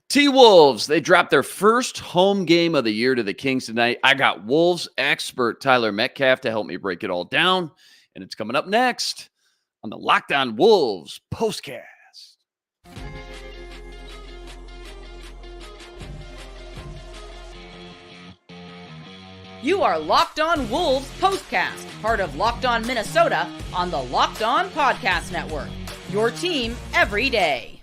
T-Wolves, they dropped their first home game of the year to the Kings tonight. I got Wolves expert Tyler Metcalf to help me break it all down, and it's coming up next on the Locked On Wolves POSTCAST. You are Locked On Wolves POSTCAST, part of Locked On Minnesota on the Locked On Podcast Network. Your team every day.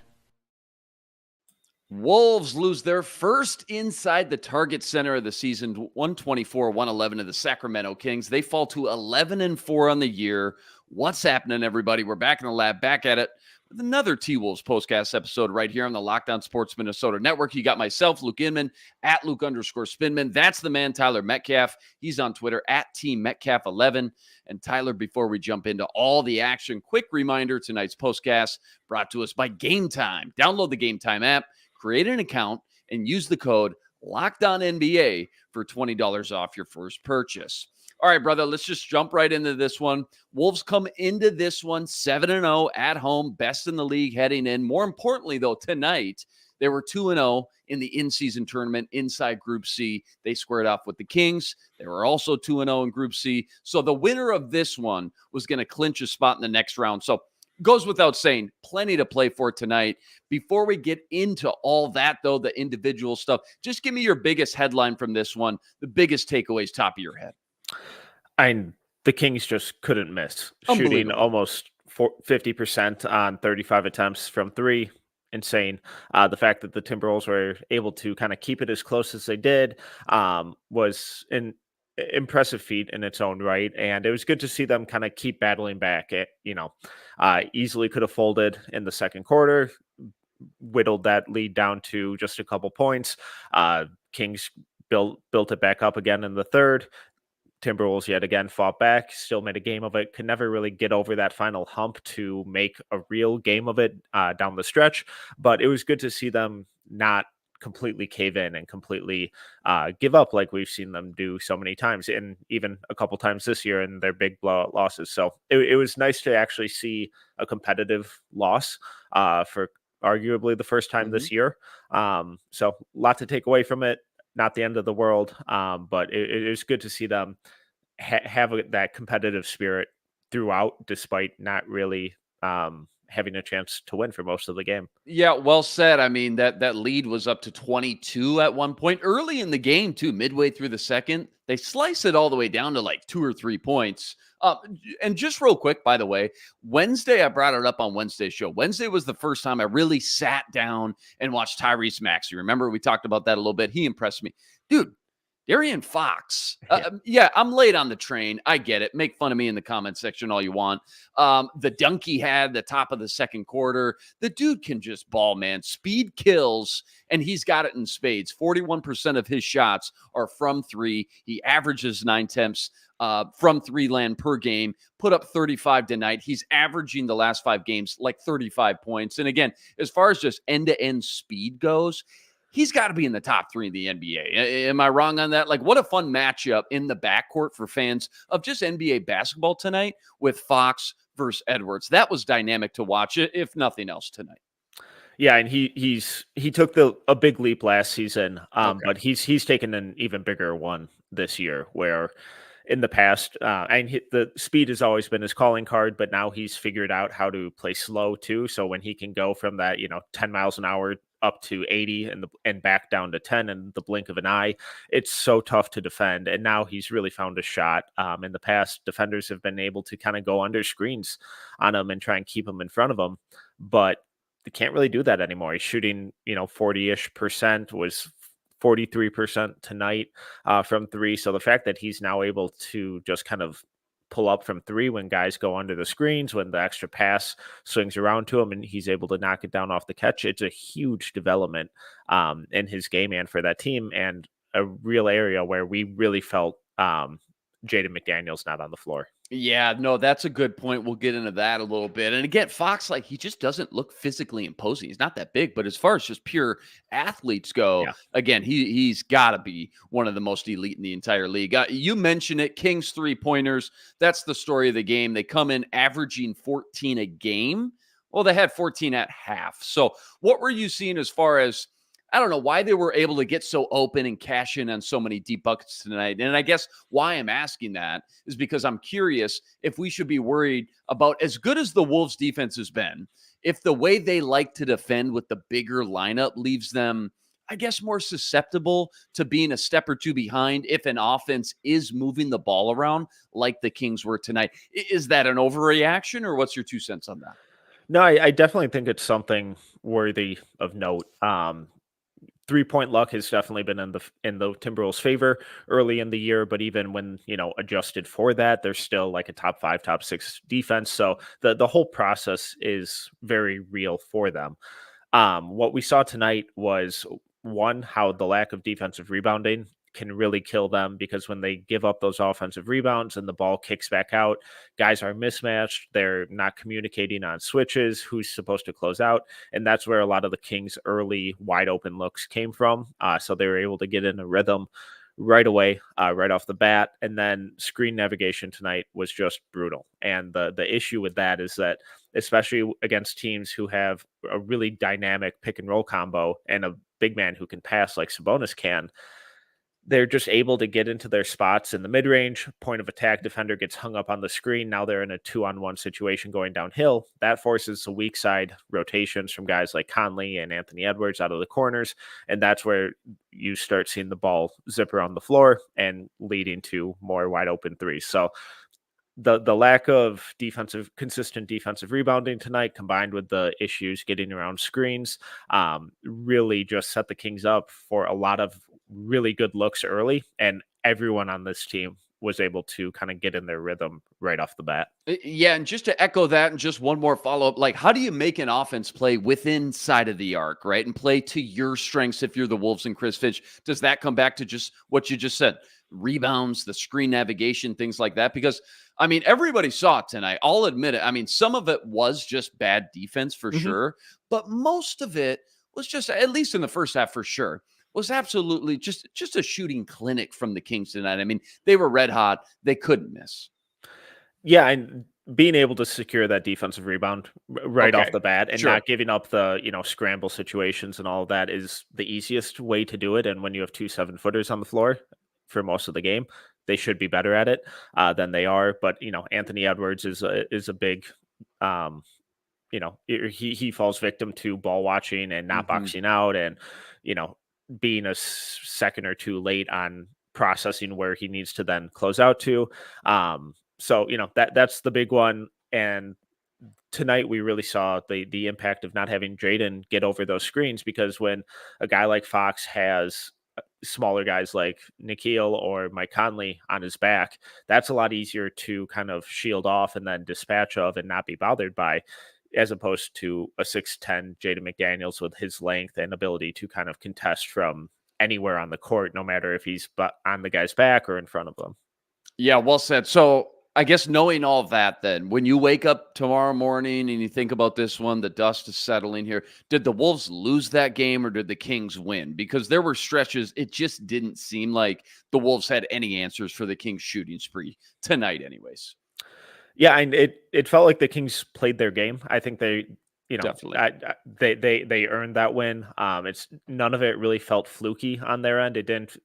Wolves lose their first inside the target center of the season, 124-111 to the Sacramento Kings. They fall to 11-4 on the year. What's happening, everybody? We're back in the lab, back at it with another T-Wolves postcast episode right here on the Locked On Sports Minnesota Network. You got myself, Luke Inman, at Luke_Spinman. That's the man, Tyler Metcalf. He's on Twitter, at Team Metcalf11. And Tyler, before we jump into all the action, quick reminder, tonight's postcast brought to us by Game Time. Download the Game Time app, create an account, and use the code LOCKEDONNBA for $20 off your first purchase. All right, brother, let's just jump right into this one. Wolves come into this one 7-0 at home, best in the league heading in. More importantly, though, tonight, they were 2-0 in the in-season tournament inside Group C. They squared off with the Kings. They were also 2-0 in Group C. So the winner of this one was going to clinch a spot in the next round. So goes without saying, plenty to play for tonight. Before we get into all that, though, the individual stuff, just give me your biggest headline from this one, the biggest takeaways top of your head. The Kings just couldn't miss, shooting almost 50% on 35 attempts from three. Insane. The fact that the Timberwolves were able to kind of keep it as close as they did was an impressive feat in its own right, and it was good to see them kind of keep battling back. Easily could have folded in the second quarter, whittled that lead down to just a couple points. Kings built it back up again in the third. Timberwolves yet again fought back, still made a game of it, could never really get over that final hump to make a real game of it down the stretch. But it was good to see them not completely cave in and completely give up like we've seen them do so many times, and even a couple times this year in their big blowout losses. So it was nice to actually see a competitive loss for arguably the first time this year. So a lot to take away from it. Not the end of the world, but it is good to see them have that competitive spirit throughout, despite not really having a chance to win for most of the game. Yeah, well said. I mean, that lead was up to 22 at one point early in the game, too, midway through the second. They slice it all the way down to like 2 or 3 points. And just real quick, by the way, Wednesday, I brought it up on Wednesday's show. Wednesday was the first time I really sat down and watched Tyrese Maxey. Remember, we talked about that a little bit. He impressed me. Dude, Darian Fox. I'm late on the train. I get it. Make fun of me in the comment section all you want. The dunk he had the top of the second quarter. The dude can just ball, man. Speed kills, and he's got it in spades. 41% of his shots are from three. He averages 9 attempts from three land per game, put up 35 tonight. He's averaging the last 5 games like 35 points. And again, as far as just end-to-end speed goes, he's got to be in the top 3 in the NBA. Am I wrong on that? Like, what a fun matchup in the backcourt for fans of just NBA basketball tonight with Fox versus Edwards. That was dynamic to watch, if nothing else, tonight. Yeah, and he took a big leap last season, but he's taken an even bigger one this year, where in the past, the speed has always been his calling card, but now he's figured out how to play slow too. So when he can go from that 10 miles an hour up to 80 and back down to 10 in the blink of an eye, it's so tough to defend. And now he's really found a shot. In the past, defenders have been able to kind of go under screens on him and try and keep him in front of him, but they can't really do that anymore. He's shooting 40-ish%, was 43% tonight from three. So the fact that he's now able to just kind of pull up from three when guys go under the screens, when the extra pass swings around to him and he's able to knock it down off the catch, it's a huge development in his game and for that team, and a real area where we really felt Jaden McDaniels not on the floor. Yeah, no, that's a good point. We'll get into that a little bit. And again, Fox, he just doesn't look physically imposing. He's not that big, but as far as just pure athletes go, again, he's got to be one of the most elite in the entire league. You mentioned it, Kings 3-pointers. That's the story of the game. They come in averaging 14 a game. Well, they had 14 at half. So what were you seeing as far as I don't know why they were able to get so open and cash in on so many deep buckets tonight. And I guess why I'm asking that is because I'm curious if we should be worried about, as good as the Wolves defense has been, if the way they like to defend with the bigger lineup leaves them, I guess, more susceptible to being a step or two behind if an offense is moving the ball around like the Kings were tonight. Is that an overreaction, or what's your 2 cents on that? No, I definitely think it's something worthy of note. 3-point luck has definitely been in the Timberwolves' favor early in the year, but even when adjusted for that, they're still like a top 5, top 6 defense. So the whole process is very real for them. What we saw tonight was, one, how the lack of defensive rebounding can really kill them, because when they give up those offensive rebounds and the ball kicks back out, guys are mismatched. They're not communicating on switches, who's supposed to close out. And that's where a lot of the Kings' early wide open looks came from. So they were able to get in a rhythm right away, right off the bat. And then screen navigation tonight was just brutal. And the issue with that is that, especially against teams who have a really dynamic pick and roll combo and a big man who can pass like Sabonis can, they're just able to get into their spots in the mid-range. Point of attack defender gets hung up on the screen. Now they're in a 2-on-1 situation going downhill. That forces the weak side rotations from guys like Conley and Anthony Edwards out of the corners. And that's where you start seeing the ball zip around the floor and leading to more wide open threes. So the lack of consistent defensive rebounding tonight, combined with the issues getting around screens, really just set the Kings up for a lot of really good looks early, and everyone on this team was able to kind of get in their rhythm right off the bat. Yeah, and just to echo that, and just one more follow-up, like, how do you make an offense play within side of the arc, right? And play to your strengths if you're the Wolves and Chris Finch? Does that come back to just what you just said? Rebounds, the screen navigation, things like that? Because, I mean, everybody saw it tonight. I'll admit it. I mean, some of it was just bad defense for sure, but most of it was just, at least in the first half for sure, was absolutely just a shooting clinic from the Kings tonight. I mean, they were red hot. They couldn't miss. Yeah, and being able to secure that defensive rebound right off the bat and not giving up the, scramble situations and all of that is the easiest way to do it. And when you have 2 7-footers on the floor for most of the game, they should be better at it than they are. But, Anthony Edwards is a big, he falls victim to ball watching and not boxing out, and, being a second or two late on processing where he needs to then close out to. So, that's the big one. And tonight we really saw the impact of not having Jaden get over those screens, because when a guy like Fox has smaller guys like Nikhil or Mike Conley on his back, that's a lot easier to kind of shield off and then dispatch of and not be bothered by, as opposed to a 6'10" Jaden McDaniels with his length and ability to kind of contest from anywhere on the court, no matter if he's on the guy's back or in front of them. Yeah, well said. So I guess knowing all of that, then when you wake up tomorrow morning and you think about this one, the dust is settling here. Did the Wolves lose that game, or did the Kings win? Because there were stretches, it just didn't seem like the Wolves had any answers for the Kings shooting spree tonight anyways. Yeah, and it felt like the Kings played their game. I think they, definitely, they earned that win. It's none of it really felt fluky on their end. It didn't,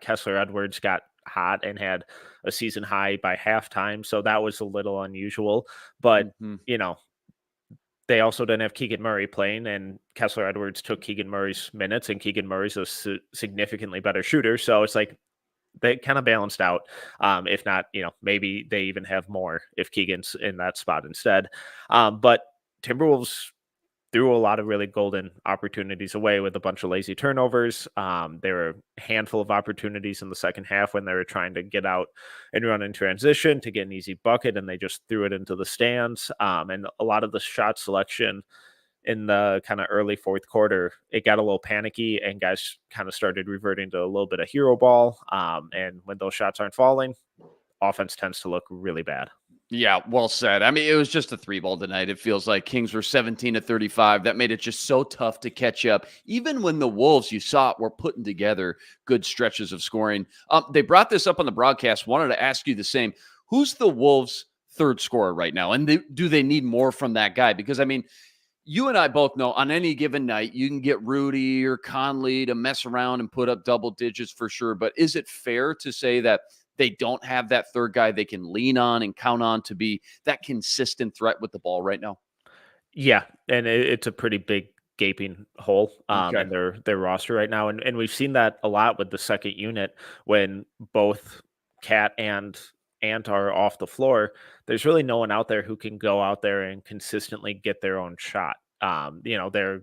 Kessler Edwards got hot and had a season high by halftime, so that was a little unusual. But they also didn't have Keegan Murray playing, and Kessler Edwards took Keegan Murray's minutes, and Keegan Murray's a significantly better shooter. So it's like they kind of balanced out. If not, maybe they even have more if Keegan's in that spot instead. But Timberwolves threw a lot of really golden opportunities away with a bunch of lazy turnovers. There were a handful of opportunities in the second half when they were trying to get out and run in transition to get an easy bucket, and they just threw it into the stands. And a lot of the shot selection in the kind of early fourth quarter, it got a little panicky, and guys kind of started reverting to a little bit of hero ball. And when those shots aren't falling, offense tends to look really bad. Yeah, well said. I mean, it was just a 3-ball tonight. It feels like Kings were 17-35. That made it just so tough to catch up. Even when the Wolves, you saw it, were putting together good stretches of scoring. They brought this up on the broadcast. Wanted to ask you the same. Who's the Wolves' third scorer right now? And do they need more from that guy? Because, I mean, You and I both know on any given night, you can get Rudy or Conley to mess around and put up double digits for sure. But is it fair to say that they don't have that third guy they can lean on and count on to be that consistent threat with the ball right now? Yeah, and it's a pretty big gaping hole Okay. in their roster right now, and we've seen that a lot with the second unit when both Cat and Ant are off the floor. There's really no one out there who can go out there and consistently get their own shot. They're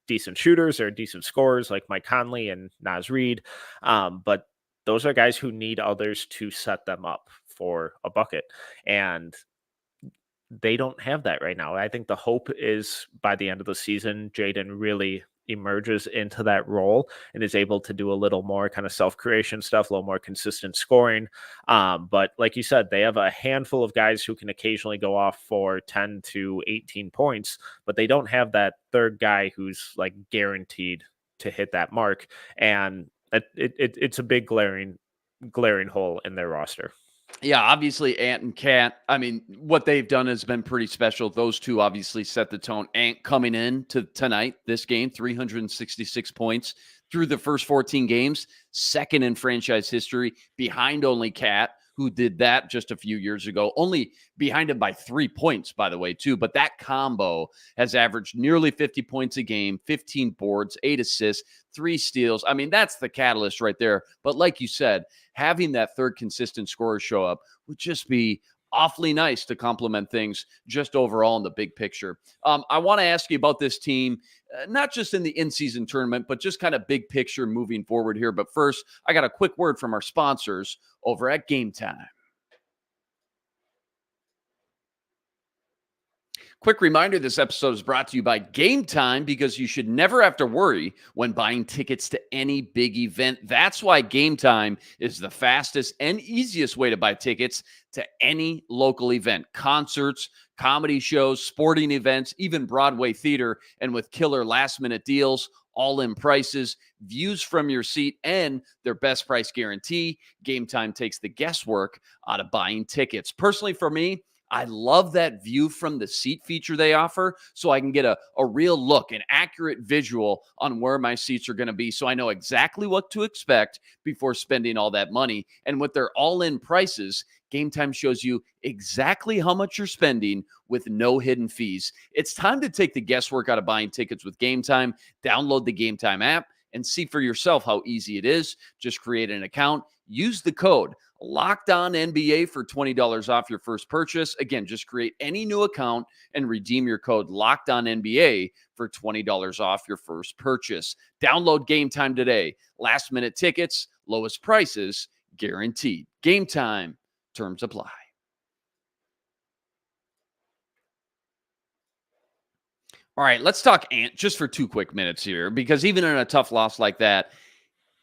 decent shooters, they're decent scorers like Mike Conley and Naz Reid, but those are guys who need others to set them up for a bucket, and they don't have that right now. I think the hope is by the end of the season, Jaden really emerges into that role and is able to do a little more kind of self-creation stuff, a little more consistent scoring. But like you said, they have a handful of guys who can occasionally go off for 10 to 18 points, but they don't have that third guy who's like guaranteed to hit that mark. And it's a big glaring hole in their roster. Yeah, obviously Ant and Cat. I mean, what they've done has been pretty special. Those two obviously set the tone. Ant coming in to tonight, this game, 366 points through the first 14 games, second in franchise history, behind only Cat, who did that just a few years ago, only behind him by 3 points, by the way, too. But that combo has averaged nearly 50 points a game, 15 boards, 8 assists, 3 steals. I mean, that's the catalyst right there. But like you said, having that third consistent scorer show up would just be awfully nice to complement things just overall in the big picture. I want to ask you about this team, not just in the in-season tournament, but just kind of big picture moving forward here. But first, I got a quick word from our sponsors over at Game Time. Quick reminder, this episode is brought to you by Game Time because you should never have to worry when buying tickets to any big event. That's why Game Time is the fastest and easiest way to buy tickets to any local event, concerts, comedy shows, sporting events, even Broadway theater, and with killer last-minute deals, all-in prices, views from your seat, and their best price guarantee. Game Time takes the guesswork out of buying tickets. Personally, for me, I love that view from the seat feature they offer so I can get a real look, an accurate visual on where my seats are going to be so I know exactly what to expect before spending all that money. And with their all-in prices, Game Time shows you exactly how much you're spending with no hidden fees. It's time to take the guesswork out of buying tickets with Game Time. Download the Game Time app and see for yourself how easy it is. Just create an account, use the code Locked On NBA for $20 off your first purchase. Again, just create any new account and redeem your code Locked On NBA for $20 off your first purchase. Download Game Time today. Last minute tickets, lowest prices, guaranteed. Game Time. Terms apply. All right, let's talk Ant just for 2 quick minutes here, because even in a tough loss like that,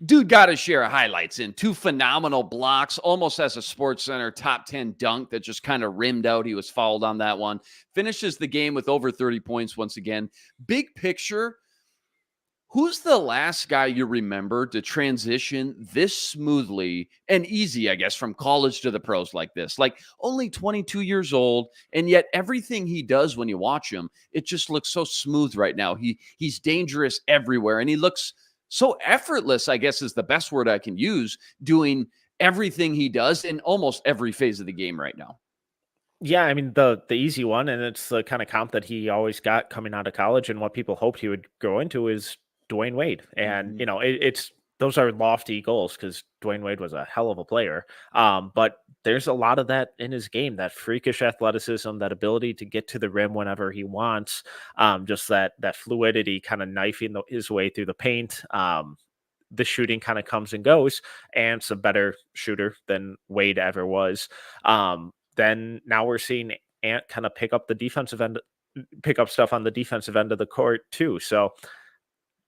dude got to share highlights in 2 phenomenal blocks, almost as a Sports Center top 10 dunk that just kind of rimmed out. He was fouled on that one. Finishes the game with over 30 points once again. Big picture, who's the last guy you remember to transition this smoothly and easy, I guess, from college to the pros like this? Like, only 22 years old, and yet everything he does when you watch him, it just looks so smooth right now. He's dangerous everywhere, and he looks so effortless, I guess is the best word I can use, doing everything he does in almost every phase of the game right now. Yeah, I mean the easy one, and it's the kind of comp that he always got coming out of college, and what people hoped he would grow into is Dwayne Wade. And it's those are lofty goals because Dwayne Wade was a hell of a player. But there's a lot of that in his game, that freakish athleticism, that ability to get to the rim whenever he wants, just that fluidity, kind of knifing his way through the paint. The shooting kind of comes and goes, and it's a better shooter than Wade ever was. Then now we're seeing Ant kind of pick up stuff on the defensive end of the court too. So,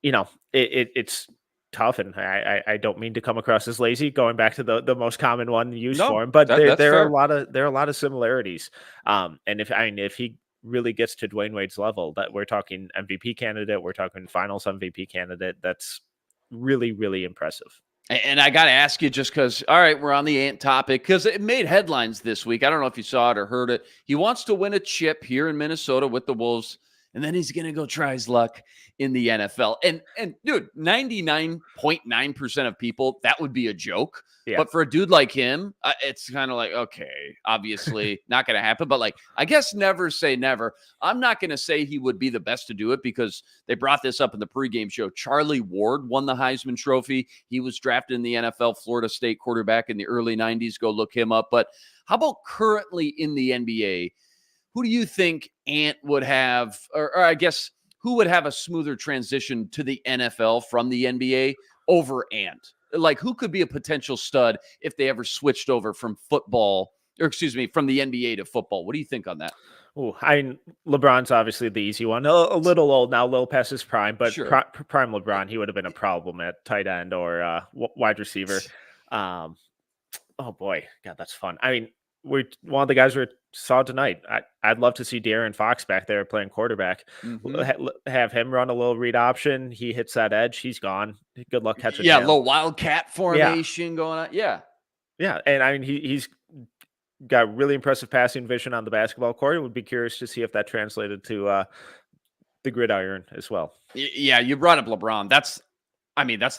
it's tough, and I don't mean to come across as lazy, going back to the most common one used for him, but there are a lot of similarities. And if he really gets to Dwayne Wade's level, that we're talking MVP candidate, we're talking finals MVP candidate, that's really, really impressive. And I got to ask you, just because, all right, we're on the Ant topic, because it made headlines this week. I don't know if you saw it or heard it. He wants to win a chip here in Minnesota with the Wolves. and then he's going to go try his luck in the NFL. And dude, 99.9% of people, that would be a joke. Yeah. But for a dude like him, it's kind of like, okay, obviously not going to happen. But like, I guess never say never. I'm not going to say he would be the best to do it because they brought this up in the pregame show. Charlie Ward won the Heisman Trophy. He was drafted in the NFL, Florida State quarterback in the early 90s. Go look him up. But how about currently in the NBA? Who do you think Ant would have, or I guess who would have a smoother transition to the NFL from the NBA over Ant? Like, who could be a potential stud if they ever switched over from football, or excuse me, from the NBA to football? What do you think on that? Oh, LeBron's obviously the easy one. A little old now, a little past his prime, but Sure. Prime LeBron, he would have been a problem at tight end or wide receiver. Oh boy, God, that's fun. I mean, one of the guys we saw tonight. I'd love to see De'Aaron Fox back there playing quarterback. Have him run a little read option. He hits that edge. He's gone. Good luck catching him. Little wildcat formation going on. Yeah. And I mean, he's got really impressive passing vision on the basketball court. I would be curious to see if that translated to the gridiron as well. Yeah, you brought up LeBron. That's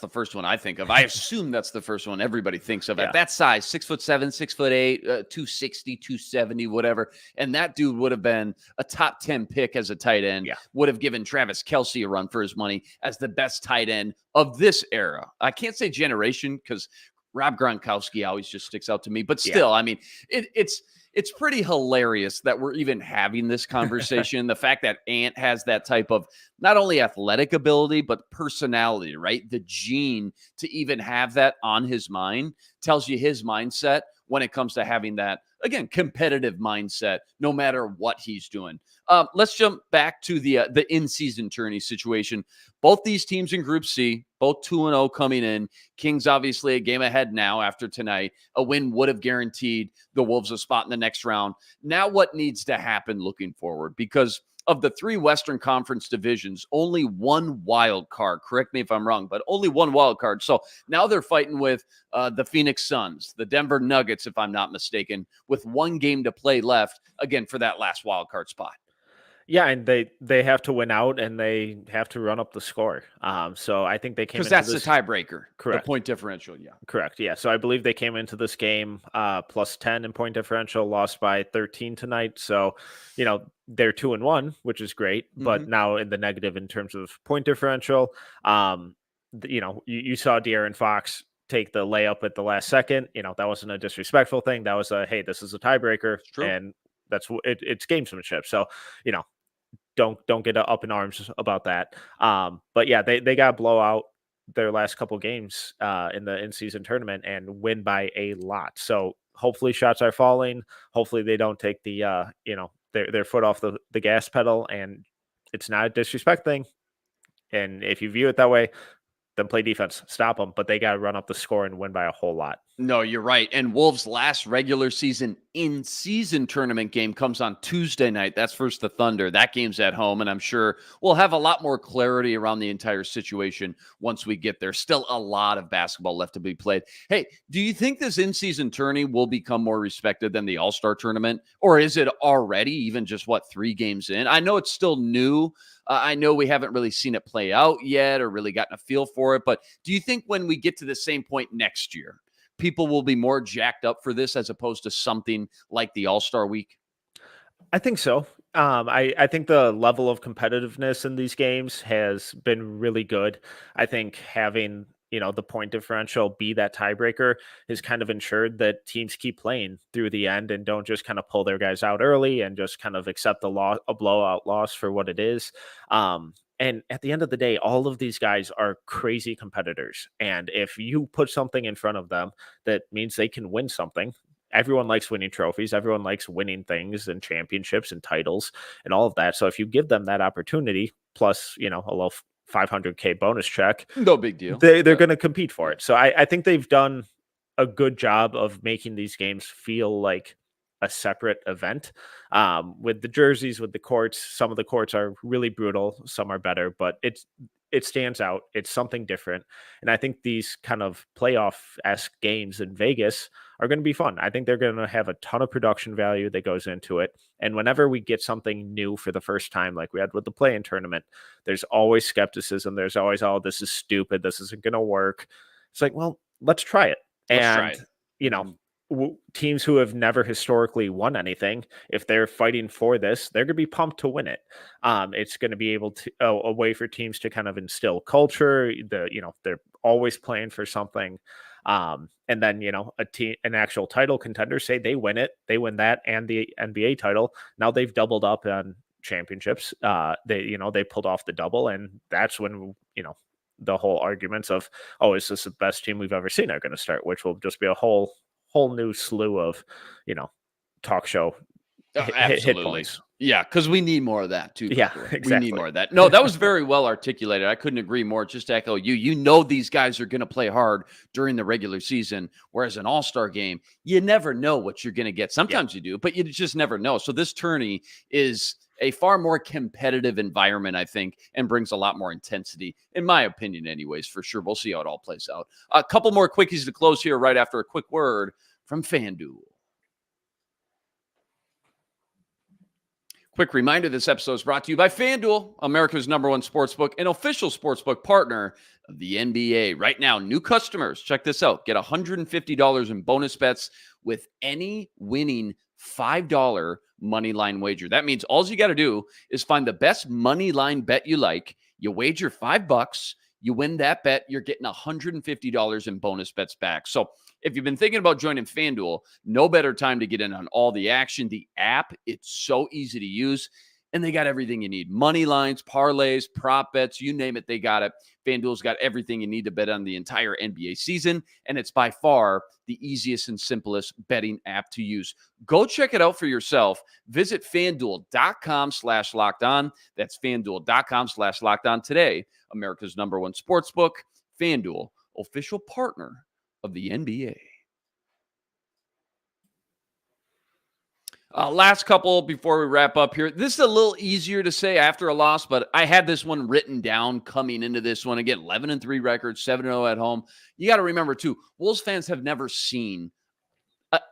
the first one I think of. I assume that's the first one everybody thinks of. At that size, 6'7", 6'8", 260, 270, whatever. And that dude would have been a top 10 pick as a tight end. Yeah. Would have given Travis Kelce a run for his money as the best tight end of this era. I can't say generation because Rob Gronkowski always just sticks out to me. But still, I mean, it's pretty hilarious that we're even having this conversation. The fact that Ant has that type of not only athletic ability, but personality, right? The gene to even have that on his mind tells you his mindset when it comes to having that, again, competitive mindset, no matter what he's doing. Let's jump back to the in-season tourney situation. Both these teams in Group C, both 2-0 coming in. Kings obviously a game ahead now after tonight. A win would have guaranteed the Wolves a spot in the next round. Now what needs to happen looking forward? Because of the three Western Conference divisions, only one wild card. Correct me if I'm wrong, but only one wild card. So now they're fighting with the Phoenix Suns, the Denver Nuggets, if I'm not mistaken, with one game to play left, again, for that last wild card spot. Yeah, and they have to win out, and they have to run up the score. So I think they came because that's the tiebreaker, correct? The point differential, yeah, correct. Yeah, so I believe they came into this game plus 10 in point differential, lost by 13 tonight. So they're 2-1, which is great, but now in the negative in terms of point differential. You saw De'Aaron Fox take the layup at the last second. That wasn't a disrespectful thing. That was hey, this is a tiebreaker, and that's it's gamesmanship. So don't get up in arms about that. But yeah, they got to blow out their last couple games in the in-season tournament and win by a lot. So hopefully shots are falling. Hopefully they don't take the their foot off the gas pedal, and it's not a disrespect thing. And if you view it that way, then play defense, stop them. But they got to run up the score and win by a whole lot. No, you're right. And Wolves' last regular season in-season tournament game comes on Tuesday night. That's versus the Thunder. That game's at home, and I'm sure we'll have a lot more clarity around the entire situation once we get there. Still a lot of basketball left to be played. Hey, do you think this in-season tourney will become more respected than the All-Star tournament? Or is it already even just, 3 games in? I know it's still new. I know we haven't really seen it play out yet or really gotten a feel for it. But do you think when we get to the same point next year, people will be more jacked up for this as opposed to something like the All-Star Week? I think so. I think the level of competitiveness in these games has been really good. I think having the point differential be that tiebreaker has kind of ensured that teams keep playing through the end and don't just kind of pull their guys out early and just kind of accept a blowout loss for what it is. And at the end of the day, all of these guys are crazy competitors. And if you put something in front of them that means they can win something, everyone likes winning trophies. Everyone likes winning things and championships and titles and all of that. So if you give them that opportunity, plus, a little $500K bonus check, no big deal. They're going to compete for it. So I think they've done a good job of making these games feel like a separate event with the jerseys, with the courts. Some of the courts are really brutal. Some are better, but it stands out. It's something different. And I think these kind of playoff-esque games in Vegas are going to be fun. I think they're going to have a ton of production value that goes into it. And whenever we get something new for the first time, like we had with the play-in tournament, there's always skepticism. There's always, oh, this is stupid. This isn't going to work. It's like, well, let's try it. You know, teams who have never historically won anything, if they're fighting for this, they're going to be pumped to win it. It's going to be able to a way for teams to kind of instill culture. They're always playing for something. And then, an actual title contender, say they win it, they win that and the NBA title. Now they've doubled up on championships. They pulled off the double, and that's when, the whole arguments of, oh, is this the best team we've ever seen are going to start, which will just be a whole new slew of, talk show hit points. Yeah, because we need more of that too. Yeah, exactly. We need more of that. No, that was very well articulated. I couldn't agree more. Just to echo you. These guys are going to play hard during the regular season, whereas an all-star game, you never know what you're going to get. Sometimes you do, but you just never know. So this tourney is a far more competitive environment, I think, and brings a lot more intensity, in my opinion, anyways, for sure. We'll see how it all plays out. A couple more quickies to close here right after a quick word from FanDuel. Quick reminder, this episode is brought to you by FanDuel, America's #1 sportsbook and official sportsbook partner of the NBA. Right now, new customers, check this out, get $150 in bonus bets with any winning $5 money line wager. That means all you got to do is find the best money line bet you like. You wager $5, you win that bet, you're getting $150 in bonus bets back. So if you've been thinking about joining FanDuel, no better time to get in on all the action. The app, it's so easy to use, and they got everything you need. Money lines, parlays, prop bets, you name it, they got it. FanDuel's got everything you need to bet on the entire NBA season, and it's by far the easiest and simplest betting app to use. Go check it out for yourself. Visit FanDuel.com/lockedon. That's FanDuel.com/lockedon today. America's #1 sportsbook, FanDuel, official partner of the NBA. Last couple before we wrap up here. This is a little easier to say after a loss, but I had this one written down coming into this one. Again, 11-3 record, 7-0 at home. You got to remember, too, Wolves fans have never seen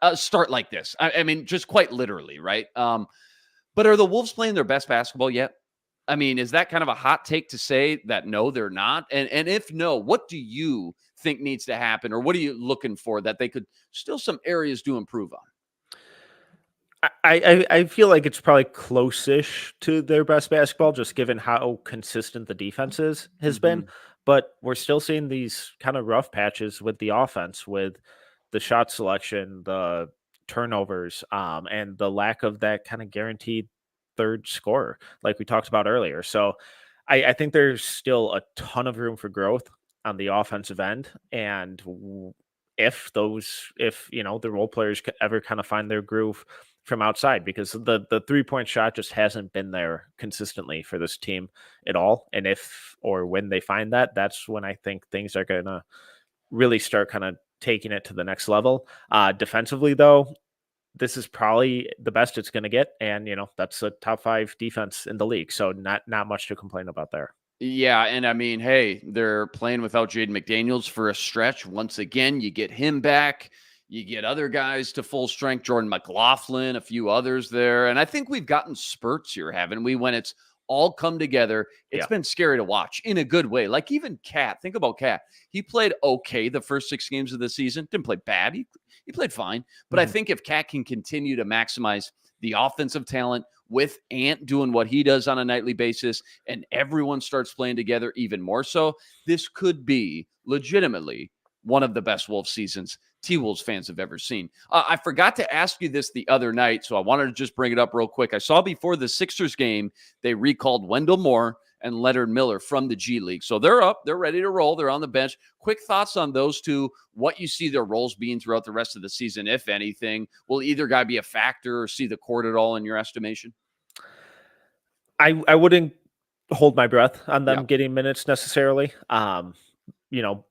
a start like this. I mean, just quite literally, right? But are the Wolves playing their best basketball yet? I mean, is that kind of a hot take to say that no, they're not? And if no, what do you think needs to happen, or what are you looking for that they could still some areas to improve on? I feel like it's probably close-ish to their best basketball, just given how consistent the defense has been. But we're still seeing these kind of rough patches with the offense, with the shot selection, the turnovers, and the lack of that kind of guaranteed third scorer, like we talked about earlier. So I think there's still a ton of room for growth on the offensive end. And if the role players could ever kind of find their groove from outside, because the 3-point shot just hasn't been there consistently for this team at all. And if or when they find that, that's when I think things are going to really start kind of taking it to the next level. Defensively, though, this is probably the best it's going to get. And, that's a top 5 defense in the league. So not much to complain about there. Yeah, and I mean, hey, they're playing without Jaden McDaniels for a stretch. Once again, you get him back. You get other guys to full strength, Jordan McLaughlin, a few others there. And I think we've gotten spurts here, haven't we, when it's all come together. It's been scary to watch in a good way. Like even Cat, think about Cat. He played okay the first 6 games of the season. Didn't play bad. He played fine. But I think if Cat can continue to maximize the offensive talent with Ant doing what he does on a nightly basis and everyone starts playing together even more so, this could be legitimately one of the best Wolves seasons T-Wolves fans have ever seen. I forgot to ask you this the other night, so I wanted to just bring it up real quick. I saw before the Sixers game, they recalled Wendell Moore and Leonard Miller from the G League. So they're up. They're ready to roll. They're on the bench. Quick thoughts on those two, what you see their roles being throughout the rest of the season, if anything. Will either guy be a factor or see the court at all in your estimation? I wouldn't hold my breath on them getting minutes necessarily.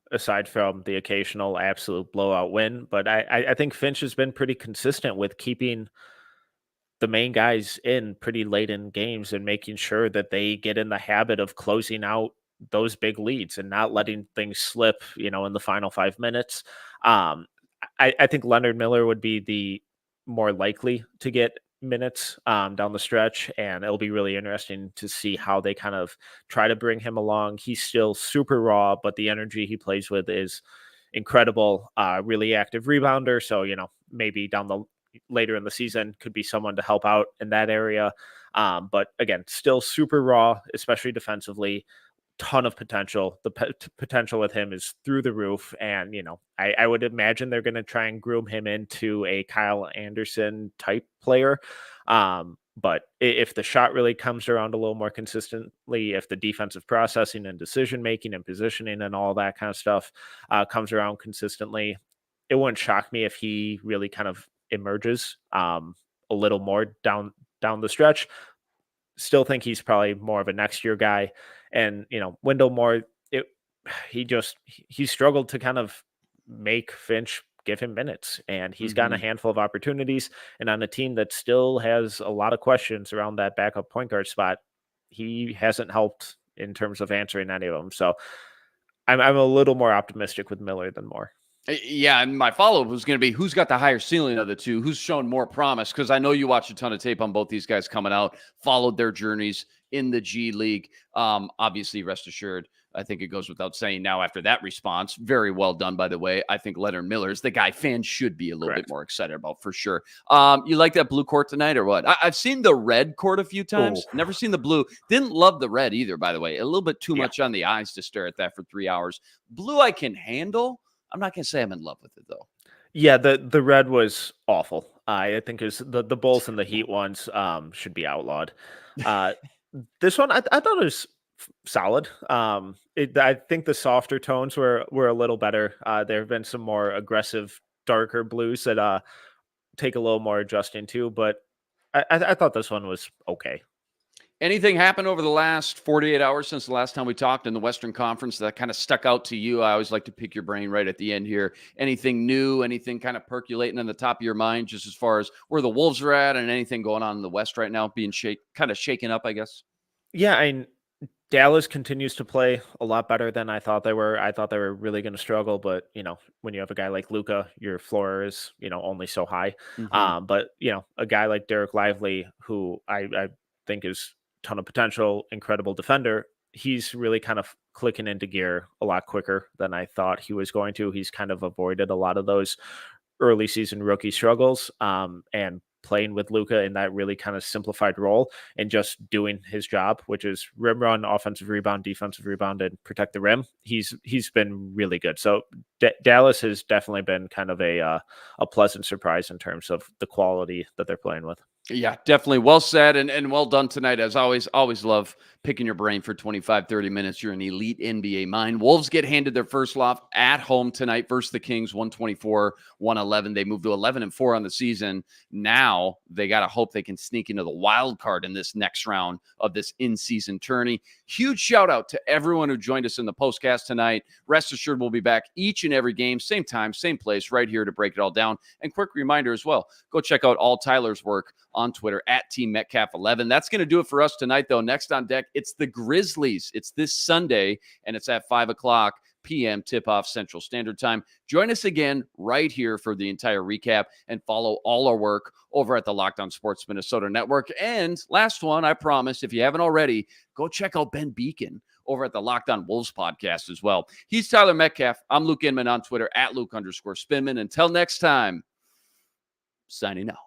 Aside from the occasional absolute blowout win. But I think Finch has been pretty consistent with keeping the main guys in pretty late in games and making sure that they get in the habit of closing out those big leads and not letting things slip, in the final 5 minutes. I think Leonard Miller would be the more likely to get minutes down the stretch, and it'll be really interesting to see how they kind of try to bring him along. He's still super raw, but the energy he plays with is incredible. Really active rebounder, so maybe later in the season could be someone to help out in that area. But again, still super raw, especially defensively. Ton of potential. The potential with him is through the roof, and I would imagine they're going to try and groom him into a Kyle Anderson type player. But if the shot really comes around a little more consistently, if the defensive processing and decision making and positioning and all that kind of stuff comes around consistently, it wouldn't shock me if he really kind of emerges a little more down the stretch. Still think he's probably more of a next year guy. And, Wendell Moore, he struggled to kind of make Finch give him minutes, and he's gotten a handful of opportunities. And on a team that still has a lot of questions around that backup point guard spot, he hasn't helped in terms of answering any of them. So I'm a little more optimistic with Miller than Moore. Yeah, and my follow-up was going to be who's got the higher ceiling of the two, who's shown more promise, because I know you watched a ton of tape on both these guys coming out, followed their journeys in the G League. Obviously, rest assured, I think it goes without saying now after that response, very well done, by the way. I think Leonard Miller is the guy fans should be a little bit more excited about for sure. You like that blue court tonight or what? I've seen the red court a few times. Never seen the blue. Didn't love the red either, by the way. A little bit too much on the eyes to stare at that for 3 hours. Blue I can handle. I'm not going to say I'm in love with it, though. Yeah, the red was awful. I think is the Bulls and the Heat ones should be outlawed. This one, I thought it was solid. I think the softer tones were a little better. There have been some more aggressive, darker blues that take a little more adjusting to, but I thought this one was okay. Anything happened over the last 48 hours since the last time we talked in the Western Conference that kind of stuck out to you? I always like to pick your brain right at the end here. Anything new, anything kind of percolating in the top of your mind, just as far as where the Wolves are at and anything going on in the West right now, being kind of shaken up, I guess? Yeah, Dallas continues to play a lot better than I thought they were. I thought they were really going to struggle, but when you have a guy like Luka, your floor is only so high. But a guy like Derek Lively, who I think is ton of potential, incredible defender, he's really kind of clicking into gear a lot quicker than I thought he was going to. He's kind of avoided a lot of those early season rookie struggles, and playing with Luka in that really kind of simplified role and just doing his job, which is rim run, offensive rebound, defensive rebound, and protect the rim. He's been really good. So Dallas has definitely been kind of a pleasant surprise in terms of the quality that they're playing with. Yeah, definitely. Well said and well done tonight. As always love picking your brain for 25, 30 minutes. You're an elite NBA mind. Wolves get handed their first loss at home tonight versus the Kings, 124-111. They moved to 11-4 on the season. Now they got to hope they can sneak into the wild card in this next round of this in-season tourney. Huge shout out to everyone who joined us in the postcast tonight. Rest assured we'll be back each and every game, same time, same place, right here to break it all down. And quick reminder as well, go check out all Tyler's work on Twitter at Team Metcalf 11. That's going to do it for us tonight, though. Next on deck, it's the Grizzlies. It's this Sunday, and it's at 5:00 p.m. tip-off Central Standard Time. Join us again right here for the entire recap and follow all our work over at the Locked On Sports Minnesota Network. And last one, I promise, if you haven't already, go check out Ben Beacon over at the Locked On Wolves podcast as well. He's Tyler Metcalf. I'm Luke Inman on Twitter at Luke_Spinman. Until next time, signing out.